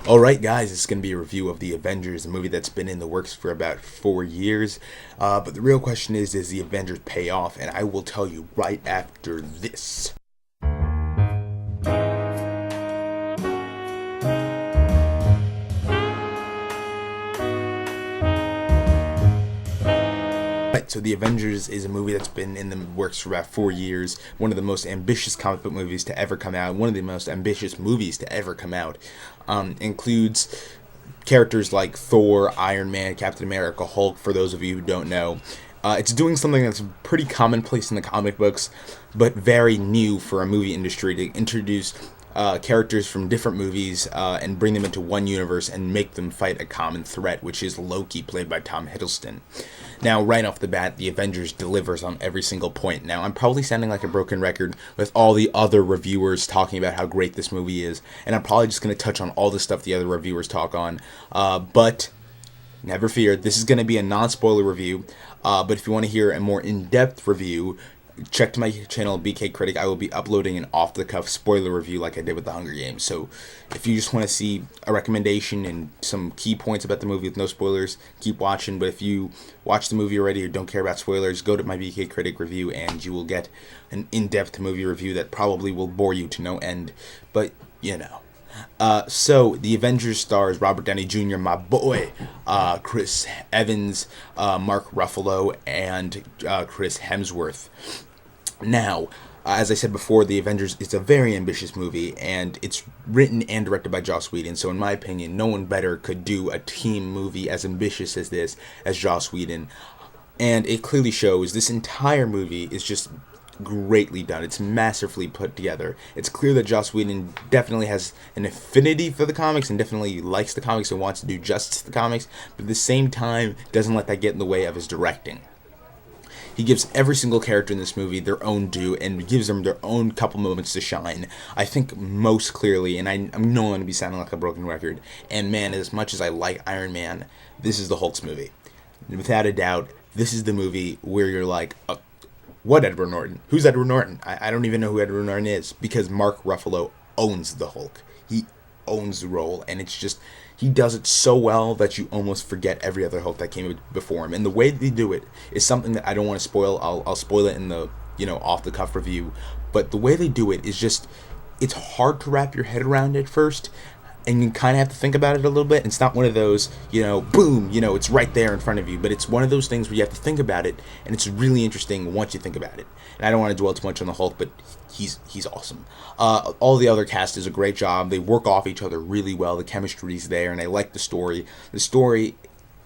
Alright, guys, it's going to be a review of The Avengers, a movie that's been in the works for about 4 years. But the real question is The Avengers pay off? And I will tell you right after this. Right, so The Avengers is a movie that's been in the works for about 4 years. One of the most ambitious comic book movies to ever come out. One of the most ambitious movies to ever come out. Includes characters like Thor, Iron Man, Captain America, Hulk, for those of you who don't know. It's doing something that's pretty commonplace in the comic books, but very new for a movie industry to introduce characters from different movies and bring them into one universe and make them fight a common threat, which is Loki, played by Tom Hiddleston. Now, right off the bat, The Avengers delivers on every single point. Now, I'm probably sounding like a broken record with all the other reviewers talking about how great this movie is, and I'm probably just going to touch on all the stuff the other reviewers talk on, but never fear, this is going to be a non-spoiler review, but if you want to hear a more in-depth review, check to my channel, BK Critic. I will be uploading an off-the-cuff spoiler review like I did with The Hunger Games. So if you just want to see a recommendation and some key points about the movie with no spoilers, keep watching. But if you watch the movie already or don't care about spoilers, go to my BK Critic review and you will get an in-depth movie review that probably will bore you to no end. But, you know. So, The Avengers stars Robert Downey Jr., my boy, Chris Evans, Mark Ruffalo, and Chris Hemsworth. Now, as I said before, The Avengers is a very ambitious movie, and it's written and directed by Joss Whedon, so in my opinion, no one better could do a team movie as ambitious as this as Joss Whedon. And it clearly shows. This entire movie is just greatly done. It's massively put together. It's clear that Joss Whedon definitely has an affinity for the comics and definitely likes the comics and wants to do justice to the comics, but at the same time doesn't let that get in the way of his directing. He gives every single character in this movie their own due and gives them their own couple moments to shine. I think most clearly, and I'm no going to be sounding like a broken record, and man, as much as I like Iron Man, this is the Hulk's movie. Without a doubt, this is the movie where you're like, what Edward Norton? Who's Edward Norton? I don't even know who Edward Norton is, because Mark Ruffalo owns the Hulk. He owns the role, and it's just, he does it so well that you almost forget every other Hulk that came before him. And the way they do it is something that I don't want to spoil. I'll spoil it in the, off-the-cuff review. But the way they do it is just, it's hard to wrap your head around at first, and you kind of have to think about it a little bit. It's not one of those, boom, it's right there in front of you. But it's one of those things where you have to think about it, and it's really interesting once you think about it. And I don't want to dwell too much on the Hulk, but he's awesome. All the other cast does a great job. They work off each other really well. The chemistry's there, and I like the story. The story,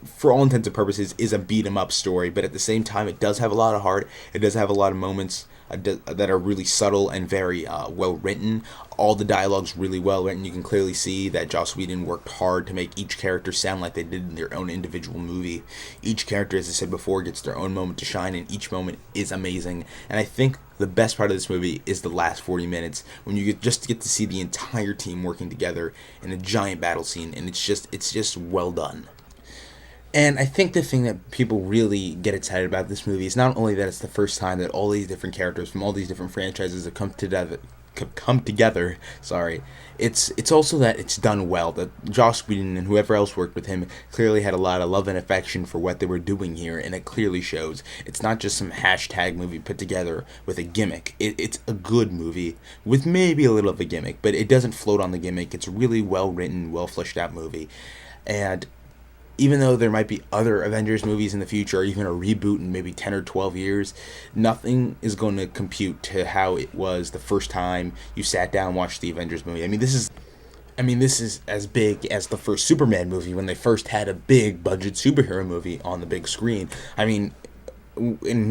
for all intents and purposes, is a beat-em-up story, but at the same time, it does have a lot of heart. It does have a lot of moments that are really subtle and very well written. All the dialogue's really well written. You can clearly see that Joss Whedon worked hard to make each character sound like they did in their own individual movie. Each character, as I said before, gets their own moment to shine, and each moment is amazing. And I think the best part of this movie is the last 40 minutes, when you get to see the entire team working together in a giant battle scene, and it's just well done. And I think the thing that people really get excited about this movie is not only that it's the first time that all these different characters from all these different franchises have come together. It's also that it's done well. That Joss Whedon and whoever else worked with him clearly had a lot of love and affection for what they were doing here, and it clearly shows. It's not just some hashtag movie put together with a gimmick. It's a good movie with maybe a little of a gimmick, but it doesn't float on the gimmick. It's a really well written, well fleshed out movie, and even though there might be other Avengers movies in the future, or even a reboot in maybe 10 or 12 years, nothing is going to compute to how it was the first time you sat down and watched the Avengers movie. This is as big as the first Superman movie, when they first had a big budget superhero movie on the big screen. In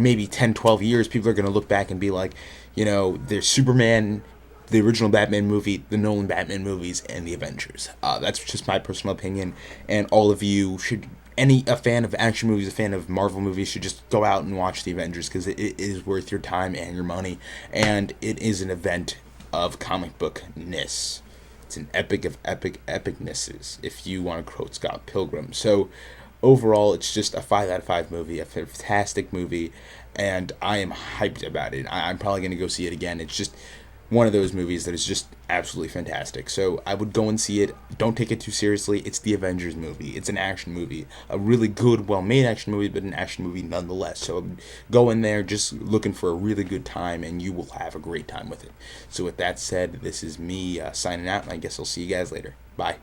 maybe 10, 12 years, people are going to look back and be like, there's Superman, the original Batman movie, the Nolan Batman movies, and the Avengers. That's just my personal opinion, and all of you should, a fan of action movies, a fan of Marvel movies, should just go out and watch the Avengers, because it is worth your time and your money, and it is an event of comic bookness. It's an epic of epicnesses, if you want to quote Scott Pilgrim. So overall, it's just a 5 out of 5 movie, a fantastic movie, and I am hyped about it. I'm probably going to go see it again. It's just, one of those movies that is just absolutely fantastic. So I would go and see it. Don't take it too seriously. It's the Avengers movie. It's an action movie, a really good, well-made action movie, but an action movie nonetheless. So go in there just looking for a really good time, and you will have a great time with it. So with that said, this is me signing out, and I guess I'll see you guys later. Bye.